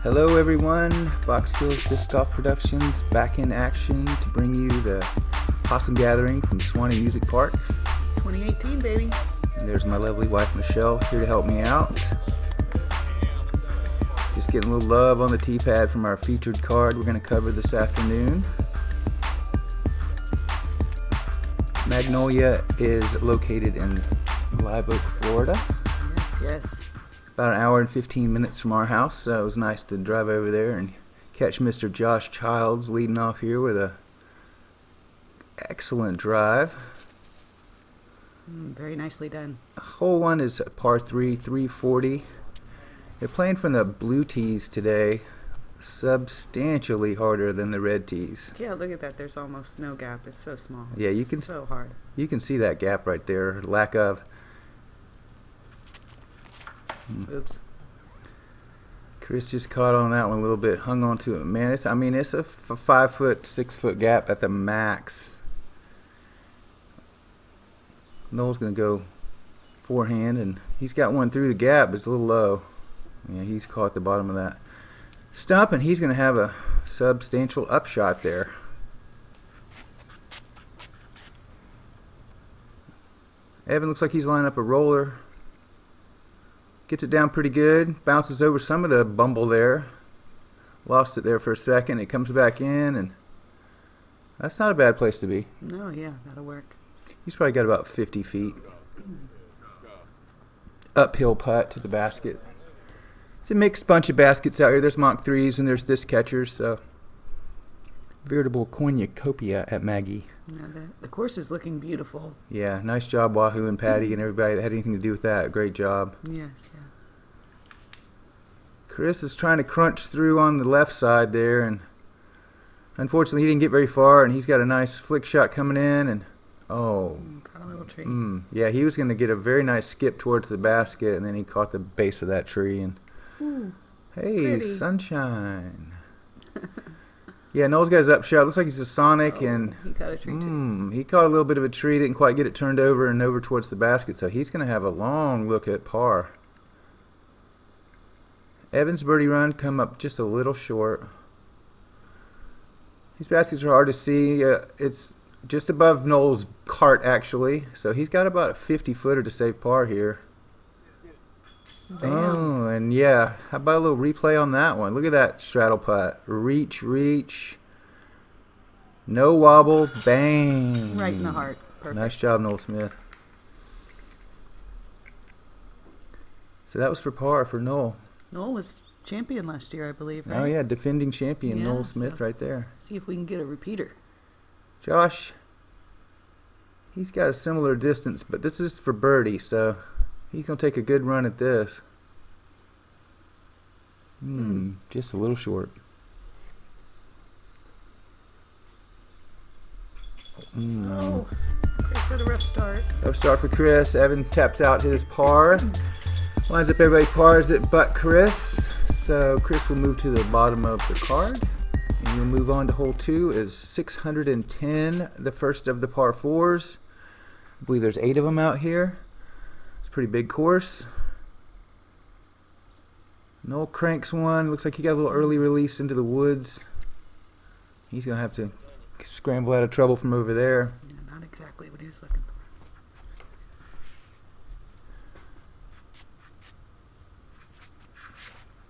Hello everyone, Box Hills Disc Golf Productions back in action to bring you the Opossum Gathering from Suwannee Music Park. 2018, baby. And there's my lovely wife Michelle here to help me out. Just getting a little love on the tee pad from our featured card we're going to cover this afternoon. Magnolia is located in Live Oak, Florida. Yes. About an hour and 15 minutes from our house, so it was nice to drive over there and catch Mr. Josh Childs leading off here with a excellent drive. Very nicely done. Hole 1 is a par 3, 340. They're playing from the blue tees today, substantially harder than the red tees. Yeah, look at that. There's almost no gap. It's so small. Yeah, you It's can so hard. You can see that gap right there, lack of. Oops. Chris just caught on that one a little bit, hung on to it. Man, it's a 5 foot, 6 foot gap at the max. Noel's gonna go forehand, and he's got one through the gap, but it's a little low. Yeah, he's caught the bottom of that stump, and he's gonna have a substantial upshot there. Evan looks like he's lining up a roller. Gets it down pretty good, bounces over some of the bumble there. Lost it there for a second, it comes back in, and that's not a bad place to be. No, yeah, that'll work. He's probably got about 50 feet. Uphill putt to the basket. It's a mixed bunch of baskets out here. There's Mach 3s and there's disc catchers, so veritable cornucopia at Maggie. Yeah, the course is looking beautiful. Yeah, nice job Wahoo and Patty and everybody that had anything to do with that. Great job. Yes, yeah. Chris is trying to crunch through on the left side there, and unfortunately he didn't get very far, and he's got a nice flick shot coming in, and Caught a little tree. yeah, he was going to get a very nice skip towards the basket, and then he caught the base of that tree, and Ooh, hey, pretty. sunshine. Yeah, Noel's got his upshot. Looks like he's a Sonic, and he caught a tree too. he caught a little bit of a tree, didn't quite get it turned over and over towards the basket, so he's going to have a long look at par. Evan's birdie run come up just a little short. These baskets are hard to see. It's just above Noel's cart, actually, so he's got about a 50-footer to save par here. Bam. Oh, and yeah, how about a little replay on that one? Look at that straddle putt. Reach, no wobble, bang. Right in the heart. Perfect. Nice job, Noel Smith. So that was for par for Noel. Noel was champion last year, I believe, right? Oh yeah, defending champion Yeah, Noel Smith so right there. see if we can get a repeater. Josh, he's got a similar distance, but this is for birdie, so he's going to take a good run at this. Just a little short. Oh, Chris got a rough start. Rough start for Chris. Evan taps out his par. Lines up everybody pars that but Chris. So Chris will move to the bottom of the card. And we'll move on to hole 2 is 610, the first of the par 4s. I believe there's 8 of them out here. It's a pretty big course. Noel cranks one. Looks like he got a little early release into the woods. He's going to have to scramble out of trouble from over there. Yeah, not exactly what he was looking for.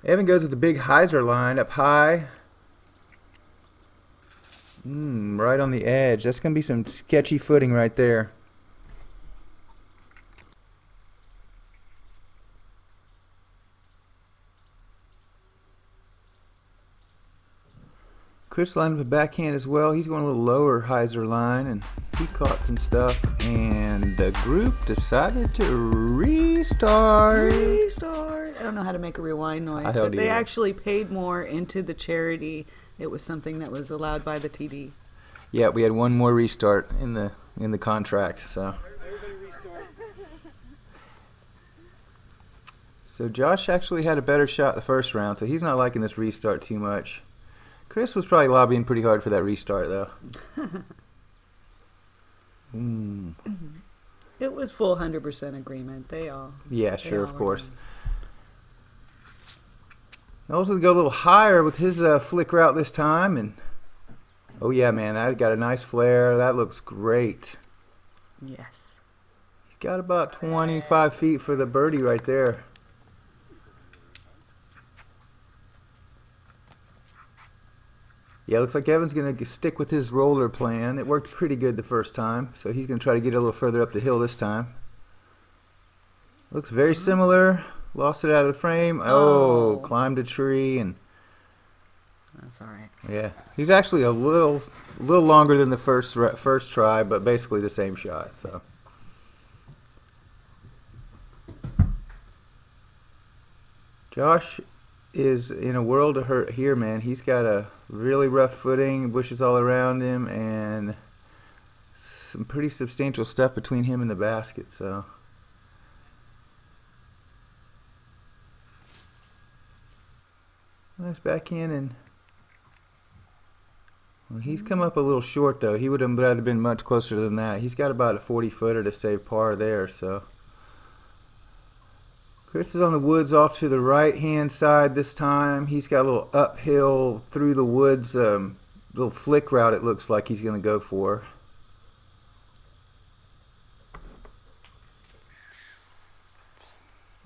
Evan goes with the big hyzer line up high. Right on the edge. That's going to be some sketchy footing right there. Chris lined up a backhand as well. He's going a little lower hyzer line, and he caught some stuff, and the group decided to restart. I don't know how to make a rewind noise, I don't but they either. actually paid more into the charity. It was something that was allowed by the TD. Yeah, we had one more restart in the contract, so. So Josh actually had a better shot the first round, so he's not liking this restart too much. Chris was probably lobbying pretty hard for that restart, though. It was full 100% agreement. They all. Yeah, they sure, all of course. agreed. Noel's going to go a little higher with his flick route this time. And oh yeah, man, that got a nice flare. That looks great. Yes. He's got about 25 feet for the birdie right there. Yeah, looks like Evan's going to stick with his roller plan. It worked pretty good the first time, so he's going to try to get a little further up the hill this time. Looks very similar. Lost it out of the frame. Oh, climbed a tree, and that's all right. yeah, he's actually a little longer than the first try, but basically the same shot. So Josh is in a world of hurt here, man. He's got a really rough footing, bushes all around him, and some pretty substantial stuff between him and the basket. So nice backhand, and well, he's come up a little short though. He would have rather been much closer than that. He's got about a 40-footer to save par there. So Chris is on the woods off to the right-hand side this time. He's got a little uphill through the woods, little flick route it looks like he's going to go for.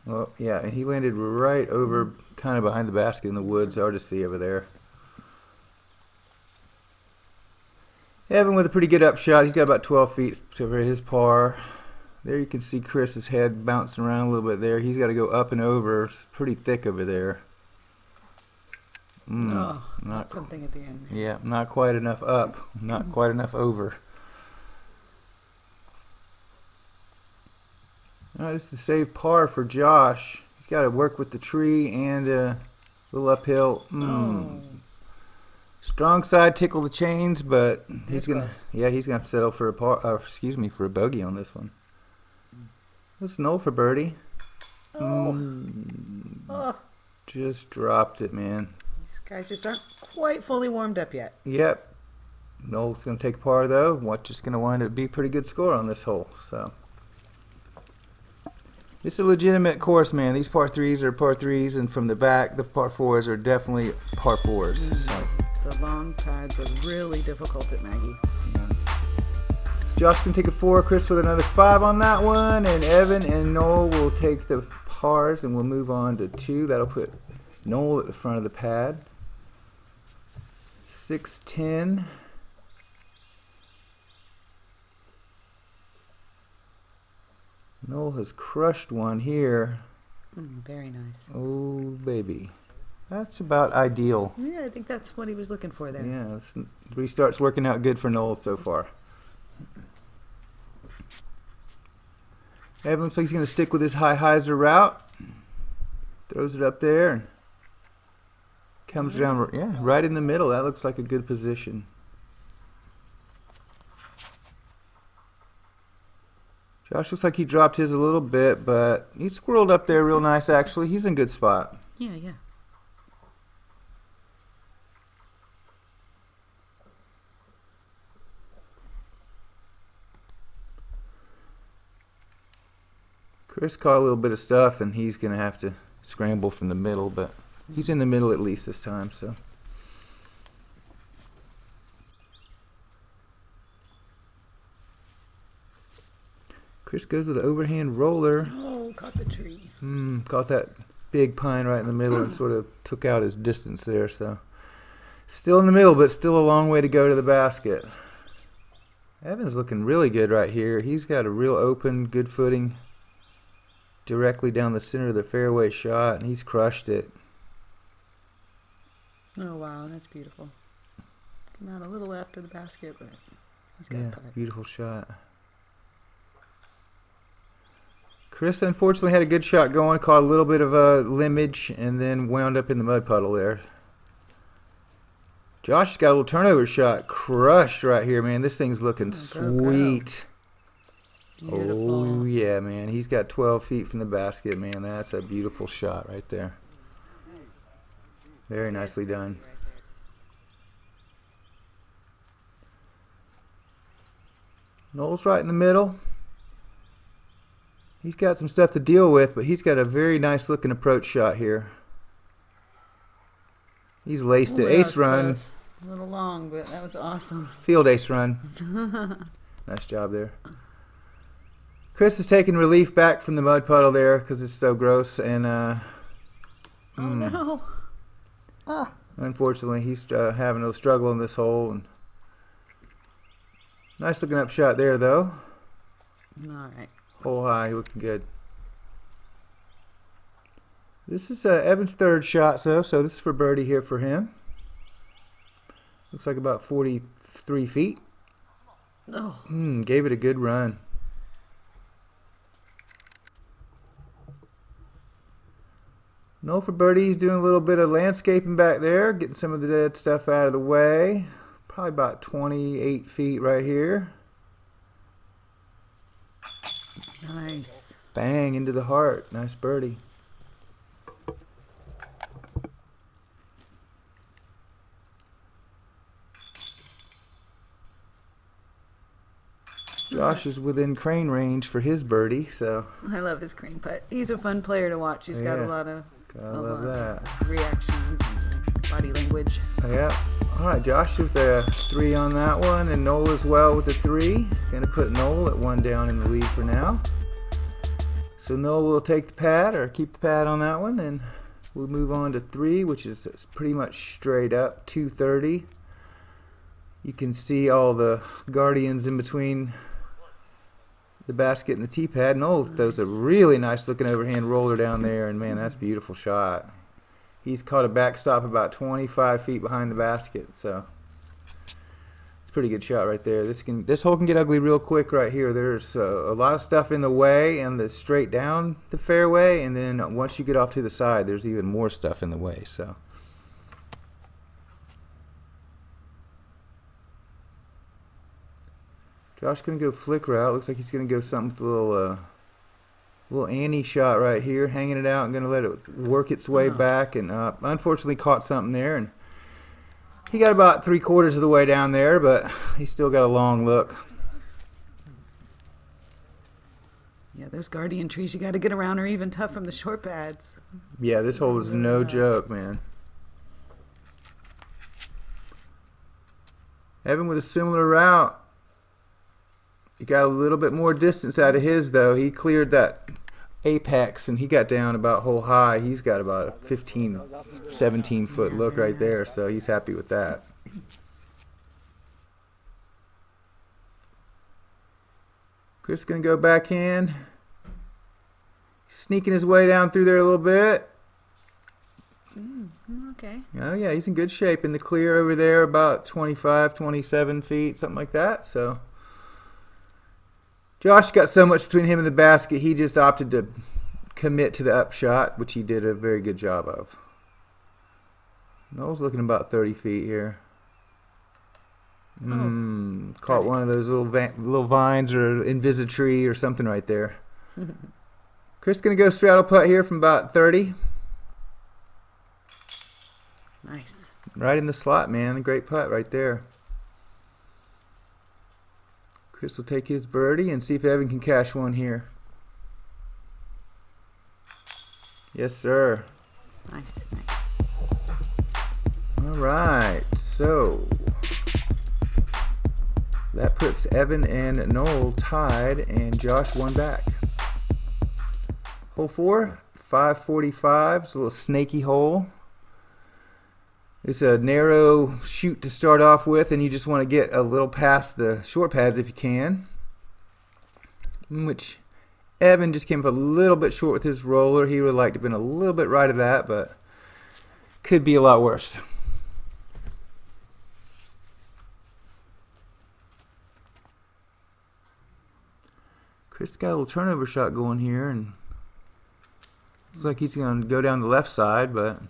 Well, yeah, and he landed right over, kind of behind the basket in the woods. Hard to see over there. Evan with a pretty good upshot. He's got about 12 feet to his par. There you can see Chris's head bouncing around a little bit there. He's got to go up and over. It's pretty thick over there. Not something at the end. Yeah, not quite enough up. Not quite enough over. All right, this is a save par for Josh. He's got to work with the tree and a little uphill. Strong side, tickle the chains, but he's gonna have to settle for a par. For a bogey on this one. Let's Noel for birdie. Just dropped it, man. These guys just aren't quite fully warmed up yet. Yep. Noel's gonna take par though. What's just gonna wind up be a pretty good score on this hole. So it's a legitimate course, man. These par threes are par threes, and from the back, the par fours are definitely par fours. So. The long pads are really difficult at Maggie. Yeah. Josh can take a 4, Chris with another 5 on that one, and Evan and Noel will take the pars, and we'll move on to 2. That'll put Noel at the front of the pad. 6-10. Noel has crushed one here. Very nice. Oh, baby. That's about ideal. Yeah, I think that's what he was looking for there. Yeah, restart's working out good for Noel so far. Evan looks like he's going to stick with his high hyzer route. Throws it up there and comes down, right in the middle. That looks like a good position. Josh looks like he dropped his a little bit, but he squirreled up there real nice actually. He's in a good spot. Yeah. Chris caught a little bit of stuff, and he's going to have to scramble from the middle, but he's in the middle at least this time. So Chris goes with the overhand roller. Oh, caught the tree. Caught that big pine right in the middle and sort of took out his distance there. So still in the middle, but still a long way to go to the basket. Evan's looking really good right here. He's got a real open, good footing directly down the center of the fairway shot, and he's crushed it. Oh, wow, that's beautiful. Come out a little after the basket, but he's got a putt. Beautiful shot. Chris unfortunately had a good shot going, caught a little bit of a limage, and then wound up in the mud puddle there. Josh got a little turnover shot, crushed right here, man. This thing's looking sweet. Beautiful. Oh, yeah, man. He's got 12 feet from the basket, man. That's a beautiful shot right there. Very nicely done. Noel's right in the middle. He's got some stuff to deal with, but he's got a very nice looking approach shot here. He's laced Ooh, it. that Ace was run. close. A little long, but that was awesome. Field ace run. Nice job there. Chris is taking relief back from the mud puddle there because it's so gross, and Oh no. Ah. unfortunately he's having a struggle in this hole. And nice looking up shot there though. Alright. Hole high, looking good. This is Evan's third shot, so this is for birdie here for him. Looks like about 43 feet. Oh. Gave it a good run. Noel for birdie. He's doing a little bit of landscaping back there, getting some of the dead stuff out of the way. Probably about 28 feet right here. Nice. Bang into the heart. Nice birdie. Josh is within crane range for his birdie, so I love his crane putt. He's a fun player to watch. He's got a lot of love that. reactions and body language. Yeah. All right, Josh with the 3 on that one, and Noel as well with the 3. Gonna put Noel at 1 down in the lead for now. So Noel will take the pad or keep the pad on that one, and we'll move on to 3, which is pretty much straight up 230. You can see all the guardians in between the basket and the tee pad. Noel throws a really nice looking overhand roller down there, and man, that's a beautiful shot. He's caught a backstop about 25 feet behind the basket, so it's a pretty good shot right there. This hole can get ugly real quick right here. There's a lot of stuff in the way and the straight down the fairway, and then once you get off to the side, there's even more stuff in the way. So Josh gonna go flick route. Looks like he's gonna go something with a little Annie shot right here, hanging it out and gonna let it work its way back. And unfortunately caught something there, and he got about 3/4 of the way down there, but he still got a long look. Yeah, those guardian trees you got to get around are even tough from the short pads. Yeah, this hole is no joke, man. Evan with a similar route. He got a little bit more distance out of his, though. He cleared that apex, and he got down about hole high. He's got about a 15, 17-foot look right there, so he's happy with that. Chris going to go backhand. Sneaking his way down through there a little bit. Okay. Oh, yeah, he's in good shape in the clear over there, about 25, 27 feet, something like that. So Josh got so much between him and the basket, he just opted to commit to the upshot, which he did a very good job of. Noel's looking about 30 feet here. Caught one of those little vines or invis-tree or something right there. Chris going to go straddle putt here from about 30. Nice. Right in the slot, man. A great putt right there. Chris will take his birdie and see if Evan can cash one here. Yes, sir. Nice. All right. So that puts Evan and Noel tied, and Josh one back. Hole 4, 545. It's a little snaky hole. It's a narrow shoot to start off with, and you just want to get a little past the short pads if you can. Which Evan just came up a little bit short with his roller. He would like to have been a little bit right of that, but could be a lot worse. Chris got a little turnover shot going here, and looks like he's going to go down the left side, but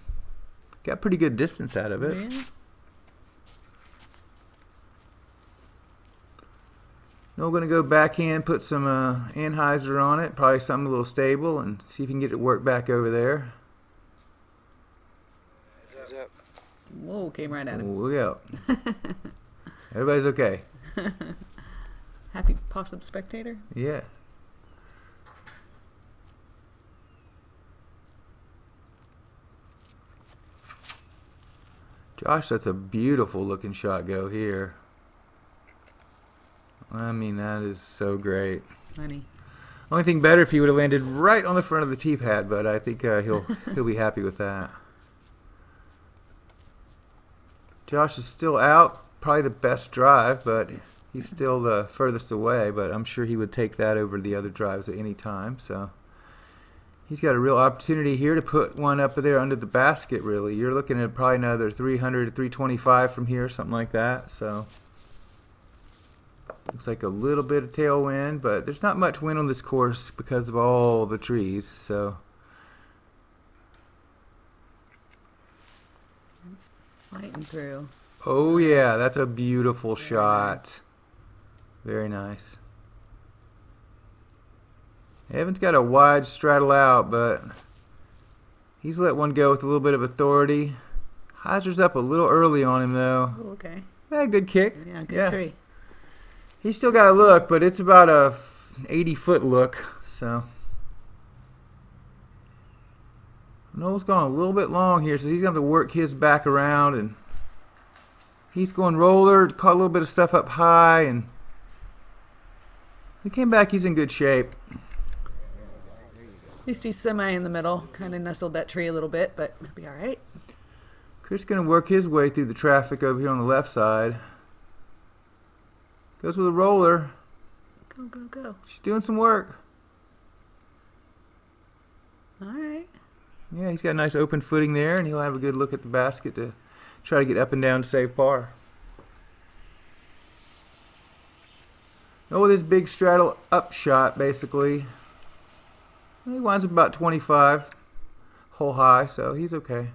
got pretty good distance out of it. Yeah. Now we're going to go backhand, put some anhyzer on it, probably something a little stable, and see if you can get it work back over there. Whoa, came right at him. Look out. Everybody's okay. Happy possum spectator? Yeah. Josh, that's a beautiful looking shot go here. I mean, that is so great. Funny. Only thing better if he would have landed right on the front of the tee pad, but I think he'll be happy with that. Josh is still out. Probably the best drive, but he's still the furthest away. But I'm sure he would take that over the other drives at any time. So he's got a real opportunity here to put one up there under the basket, really. You're looking at probably another 300 to 325 from here, something like that. So looks like a little bit of tailwind, but there's not much wind on this course because of all the trees. So Fighting through. oh yeah, that's a beautiful shot. Nice. Very nice. Evan's got a wide straddle out, but he's let one go with a little bit of authority. Hyzer's up a little early on him though. Oh, okay. Yeah, good kick. Yeah, good tree. He's still got a look, but it's about a 80-foot look. So Noel's gone a little bit long here, so he's going to have to work his back around, and he's going roller, caught a little bit of stuff up high, and he came back. He's in good shape. At least he's semi in the middle. Kind of nestled that tree a little bit, but it'll be all right. Chris going to work his way through the traffic over here on the left side. Goes with a roller. Go, go, go. She's doing some work. All right. Yeah, he's got a nice open footing there, and he'll have a good look at the basket to try to get up and down to save par. Oh, with his big straddle up shot, basically. He winds up about 25 hole high, so he's okay.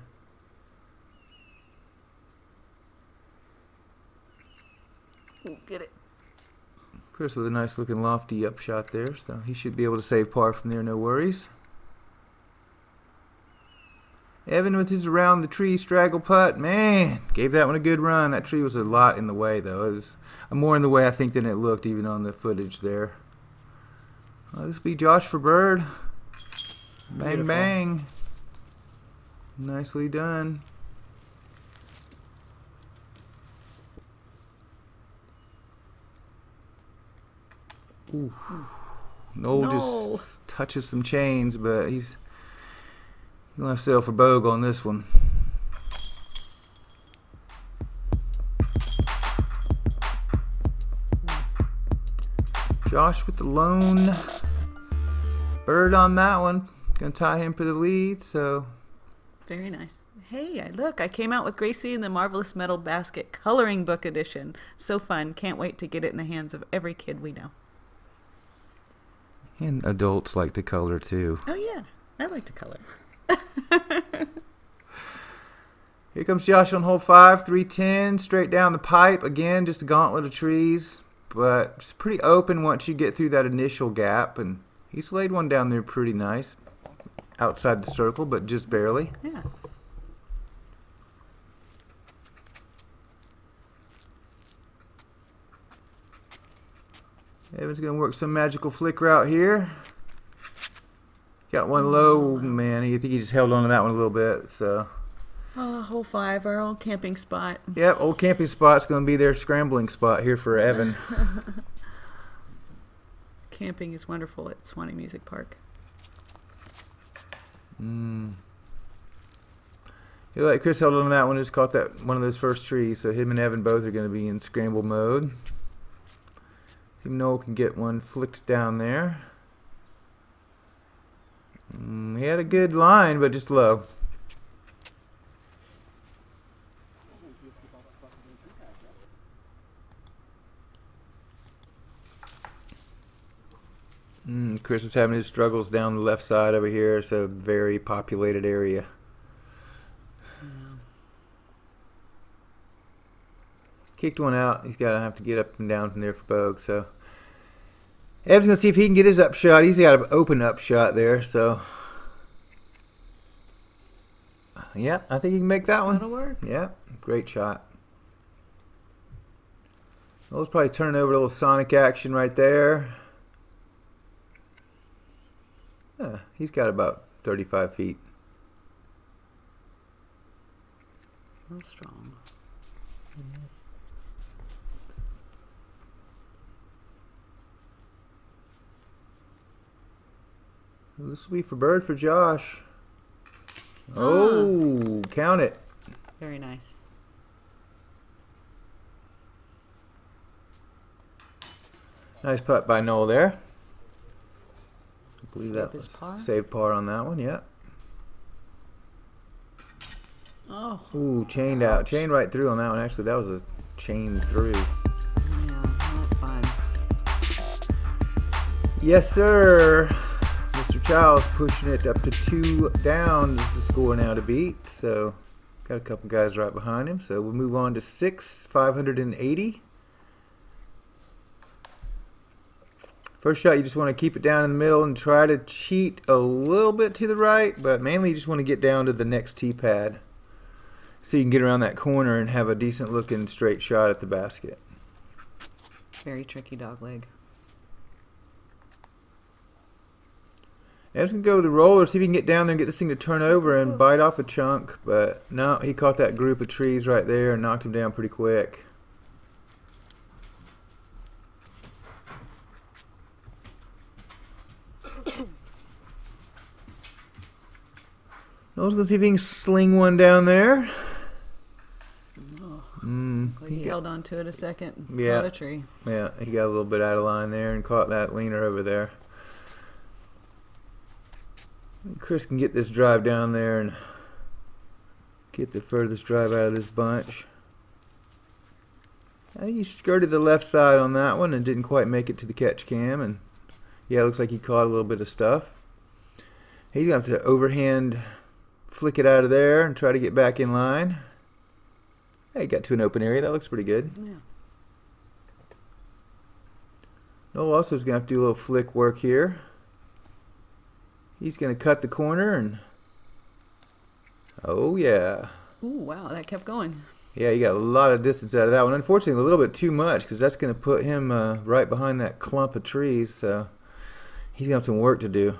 Ooh, get it. Chris with a nice looking lofty up shot there, so he should be able to save par from there, no worries. Evan with his around the tree straggle putt, man, gave that one a good run. That tree was a lot in the way, though. It was more in the way, I think, than it looked, even on the footage there. This will be Josh for bird. Bang, Beautiful. bang. Nicely done. Ooh. Noel just touches some chains, but he's going to have to settle for Bogue on this one. Josh with the lone bird on that one. Going to tie him for the lead, so. Very nice. Hey, look, I came out with Gracie in the Marvelous Metal Basket Coloring Book Edition. So fun. Can't wait to get it in the hands of every kid we know. And adults like to color too. Oh, yeah. I like to color. Here comes Josh on hole 5, 310, straight down the pipe. Again, just a gauntlet of trees, but it's pretty open once you get through that initial gap. And he's laid one down there pretty nice. Outside the circle, but just barely. Yeah. Evan's going to work some magical flick route here. Got one low, man. I think he just held on to that one a little bit. So. Hole 5, our old camping spot. Yep, old camping spot's going to be their scrambling spot here for Evan. Camping is wonderful at Suwannee Music Park. Like Chris held on to that one, just caught that one of those first trees. So him and Evan both are going to be in scramble mode. See if Noel can get one flicked down there. He had a good line, but just low. Chris is having his struggles down the left side over here. It's a very populated area. Kicked one out. He's got to have to get up and down from there for Bogue. So Ev's going to see if he can get his up shot. He's got an open up shot there. So yeah, I think he can make that one. That'll work. Yeah, great shot. Noel's probably turning over a little Sonic action right there. Yeah, he's got about 35 feet. real strong. This will be for bird for Josh. Oh, count it. Very nice. Nice putt by Noel there. I believe that was par? saved par on that one, yeah. Oh. Ooh, chained out. Chained right through on that one. Actually, that was a chain through. Yeah, not fun. Yes, sir. Mr. Childs pushing it up to 2 down is the score now to beat. So, got a couple guys right behind him. So, we'll move on to 6, 580. First shot, you just want to keep it down in the middle and try to cheat a little bit to the right, but mainly you just want to get down to the next tee pad so you can get around that corner and have a decent looking straight shot at the basket. Very tricky dog leg. Evans can go with the roller, see if he can get down there and get this thing to turn over and bite off a chunk, but no, he caught that group of trees right there and knocked him down pretty quick. Noel's gonna see if he can sling one down there. He held on to it a second. Yeah. Caught a tree. Yeah, he got a little bit out of line there and caught that leaner over there. Chris can get this drive down there and get the furthest drive out of this bunch. I think he skirted the left side on that one and didn't quite make it to the catch cam. And yeah, it looks like he caught a little bit of stuff. He's going to have to overhand flick it out of there and try to get back in line. Hey, he got to an open area. That looks pretty good. Yeah. Noel also is going to have to do a little flick work here. He's going to cut the corner and oh yeah. Ooh, wow, that kept going. Yeah, he got a lot of distance out of that one. Unfortunately, a little bit too much because that's going to put him right behind that clump of trees. So he's going to have some work to do.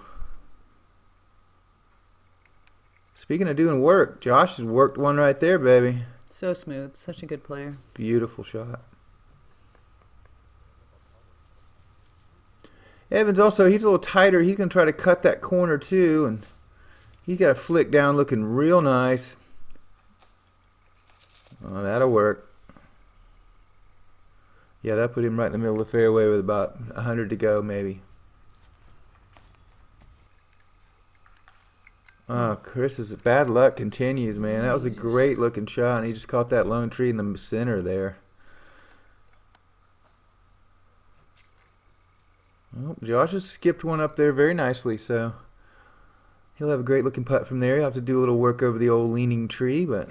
Speaking of doing work, Josh has worked one right there, baby. So smooth. Such a good player. Beautiful shot. Evans also, he's a little tighter. He's going to try to cut that corner too. And he's got a flick down looking real nice. Oh, that'll work. Yeah, that put him right in the middle of the fairway with about 100 to go maybe. Oh, Chris's bad luck continues, man. That was a great looking shot, and he just caught that lone tree in the center there. Oh, Josh has skipped one up there very nicely, so he'll have a great looking putt from there. He'll have to do a little work over the old leaning tree, but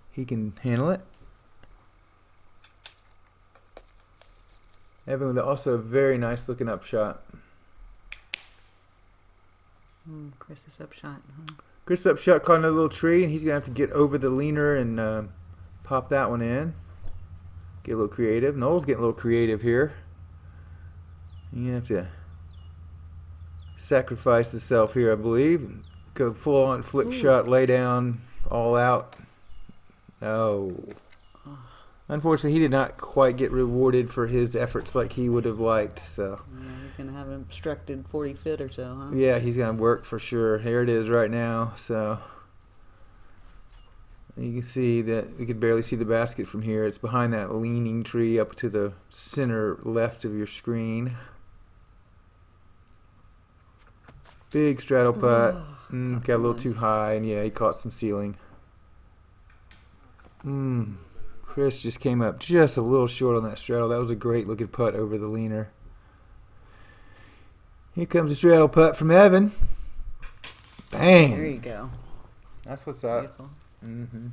he can handle it. Evan with also a very nice looking up shot. Chris's up shot. Chris up shot caught another little tree, and he's going to have to get over the leaner and pop that one in. Get a little creative. Noel's getting a little creative here. You have to sacrifice yourself here, I believe. Go full on flick shot, lay down, all out. No. Unfortunately, he did not quite get rewarded for his efforts like he would have liked. So Yeah, he's going to have an obstructed 40 feet or so, huh? yeah, he's going to work for sure. Here it is right now. So you can see that we could barely see the basket from here. It's behind that leaning tree up to the center left of your screen. Big straddle putt. Got a little too high, and yeah, he caught some ceiling. Chris just came up just a little short on that straddle. That was a great looking putt over the leaner. Here comes a straddle putt from Evan. Bang! There you go. That's what's up. Beautiful.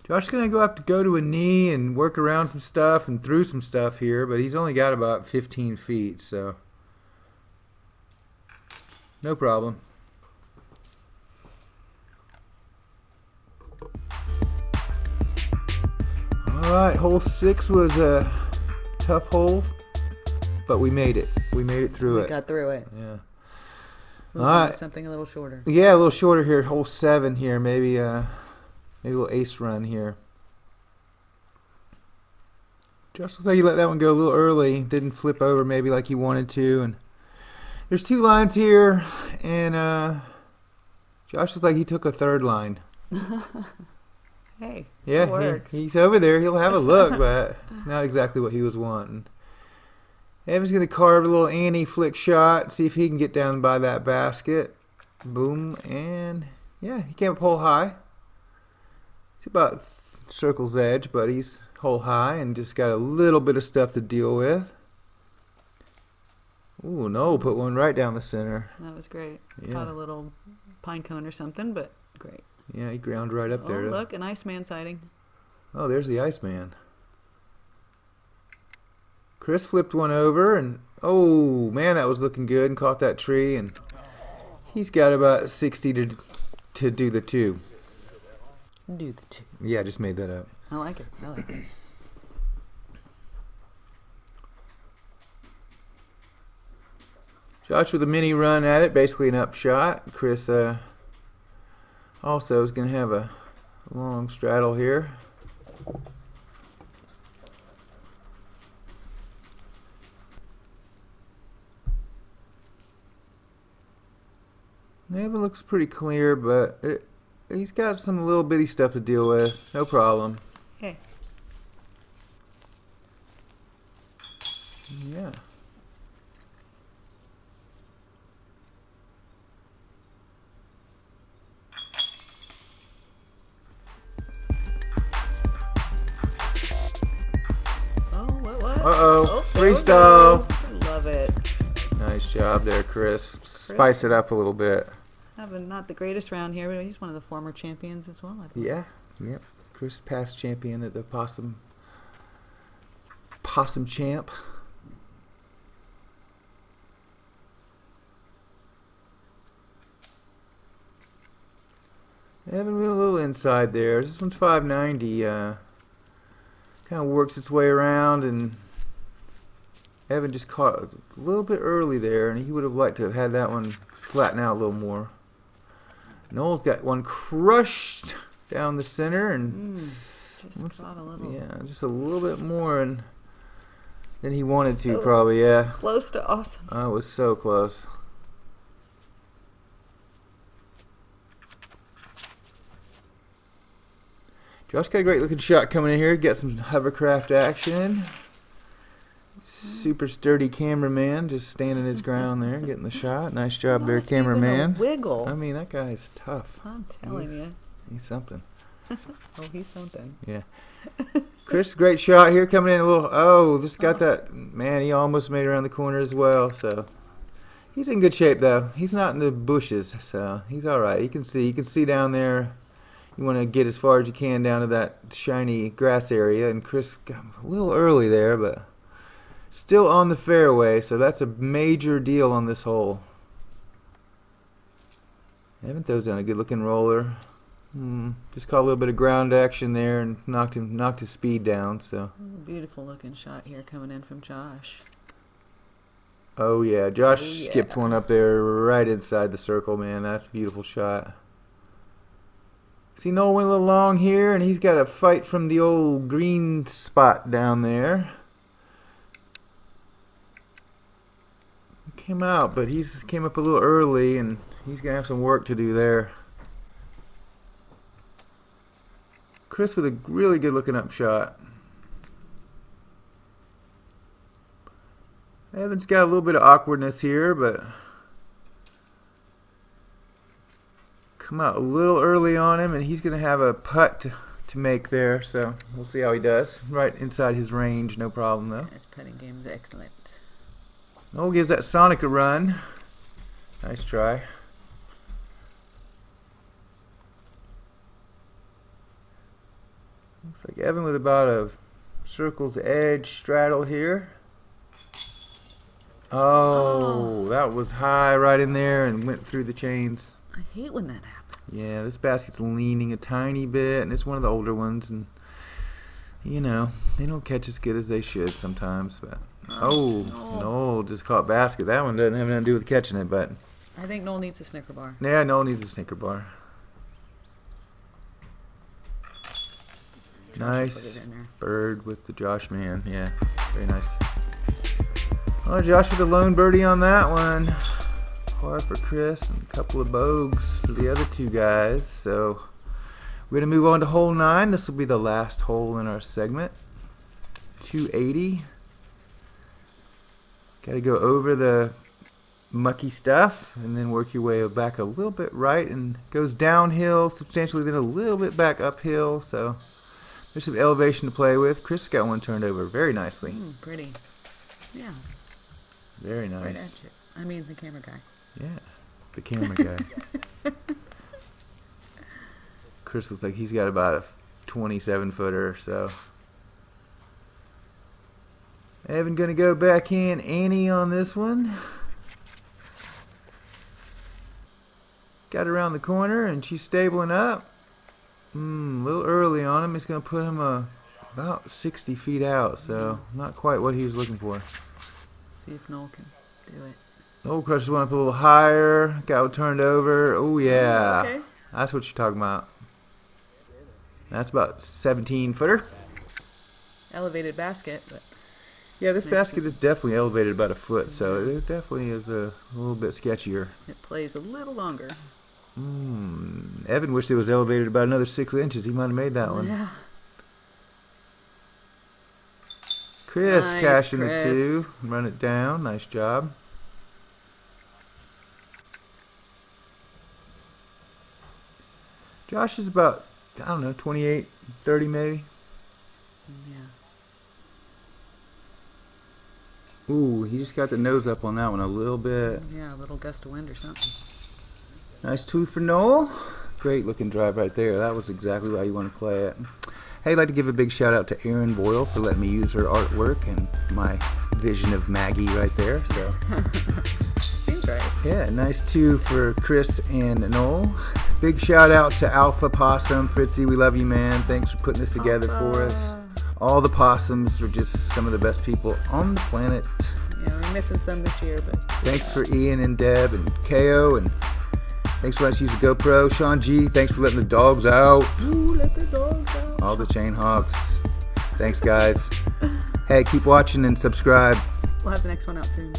Josh's going to have to go to a knee and work around some stuff and through some stuff here, but he's only got about 15 feet, so no problem. Alright, hole 6 was a tough hole, but we made it. We made it through it. We got through it. Yeah. Alright. Something a little shorter. Yeah, a little shorter here. Hole 7 here. Maybe Maybe a little ace run here. Josh looks like he let that one go a little early. Didn't flip over maybe like he wanted to. And there's 2 lines here, and Josh looks like he took a 3rd line. Hey, yeah, it works. He's over there. He'll have a look, but not exactly what he was wanting. Evan's going to carve a little anti-flick shot, see if he can get down by that basket. Boom, and yeah, he came up hole high. It's about circle's edge, but he's hole high and just got a little bit of stuff to deal with. Ooh, no, put one right down the center. That was great. Yeah. Caught a little pine cone or something, but great. Yeah, he ground right up there. Oh, look, an Iceman sighting. Oh, there's the Iceman. Chris flipped one over, and oh, man, that was looking good, and caught that tree, and he's got about 60 to do the 2. Do the 2. Yeah, I just made that up. I like it. I like it. Josh with a mini run at it, basically an upshot. Chris also is going to have a long straddle here. Evan looks pretty clear, but he's got some little bitty stuff to deal with. No problem. Okay. Yeah. Oh, what? Uh-oh. There we Freestyle. go. I love it. Nice job there, Chris. Spice it up a little bit. Having not the greatest round here, but he's one of the former champions as well. I believe. Yeah. Yep. Chris, past champion at the Possum Champ. Evan went a little inside there. This one's 590. Kind of works its way around, and Evan just caught a little bit early there, and he would have liked to have had that one flatten out a little more. Noel's got one crushed down the center, and just caught a little. Yeah, just a little bit more than he wanted to, probably. Yeah. Close to awesome. Oh, it was so close. Josh got a great looking shot coming in here. Got some hovercraft action. Super sturdy cameraman, just standing his ground there, getting the shot. Nice job there, cameraman. Wiggle. I mean, that guy's tough. I'm telling you. He's something. Oh, he's something. Yeah. Chris, great shot here, coming in a little. Oh, just got that. Man, he almost made it around the corner as well. So he's in good shape though. He's not in the bushes, so he's all right. You can see down there. You want to get as far as you can down to that shiny grass area, and Chris got a little early there, but still on the fairway, so that's a major deal on this hole. Evan throws down a good looking roller. Just caught a little bit of ground action there and knocked his speed down. So beautiful looking shot here coming in from Josh. Oh yeah, Josh skipped one up there right inside the circle, man. That's a beautiful shot. See, Noel went a little long here, and he's got a fight from the old green spot down there. Came out, but he's came up a little early, and he's gonna have some work to do there. Chris with a really good looking up shot. Evan's got a little bit of awkwardness here, but come out a little early on him, and he's gonna have a putt to make there, so we'll see how he does. Right inside his range, no problem though. His putting game's excellent. Noel gives that Sonic a run. Nice try. Looks like Evan with about a circle's edge straddle here. Oh, that was high right in there and went through the chains. I hate when that happens. Yeah, this basket's leaning a tiny bit, and it's one of the older ones, and you know, they don't catch as good as they should sometimes, but Noel just caught basket. That one doesn't have anything to do with catching it, but I think Noel needs a Snicker bar. yeah, Noel needs a Snicker bar. Nice bird with the Josh man. Yeah, very nice. Oh, Josh with a lone birdie on that one. Par for Chris and a couple of bogeys for the other two guys. So we're going to move on to hole 9. This will be the last hole in our segment. 280. Got to go over the mucky stuff and then work your way back a little bit right, and goes downhill substantially, then a little bit back uphill. So there's some elevation to play with. Chris got one turned over very nicely. Pretty. Yeah. Very nice. Right at you. I mean the camera guy. Yeah, the camera guy. Chris looks like he's got about a 27 footer or so. Evan gonna go back in Annie on this one. Got around the corner and she's stabling up. A little early on him. He's gonna put him about 60 feet out, so not quite what he was looking for. See if Noel can do it. Noel crushes one up a little higher. Got turned over. Oh yeah, Okay. That's what you're talking about. That's about 17 footer. Elevated basket, but Yeah, this nice. basket is definitely elevated about a foot, so it definitely is a little bit sketchier. It plays a little longer. Evan wished it was elevated about another 6 inches. He might have made that one. Yeah. Chris Nice, cashing Chris. it too. Run it down. Nice job. Josh is about, I don't know, 28, 30 maybe. Yeah. Ooh, he just got the nose up on that one a little bit. Yeah, a little gust of wind or something. Nice 2 for Noel. Great looking drive right there. That was exactly how you want to play it. Hey, I'd like to give a big shout out to Erin Boyle for letting me use her artwork and my vision of Maggie right there. So Seems right. yeah, nice 2 for Chris and Noel. Big shout out to Alpha Possum. Fritzy, we love you, man. Thanks for putting this together for us. All the possums are just some of the best people on the planet. Yeah, we're missing some this year, but Thanks for Ian and Deb and KO, and thanks for letting us use the GoPro. Sean G, thanks for letting the dogs out. ooh, let the dogs out. All the chain hawks. Thanks, guys. Hey, keep watching and subscribe. We'll have the next one out soon.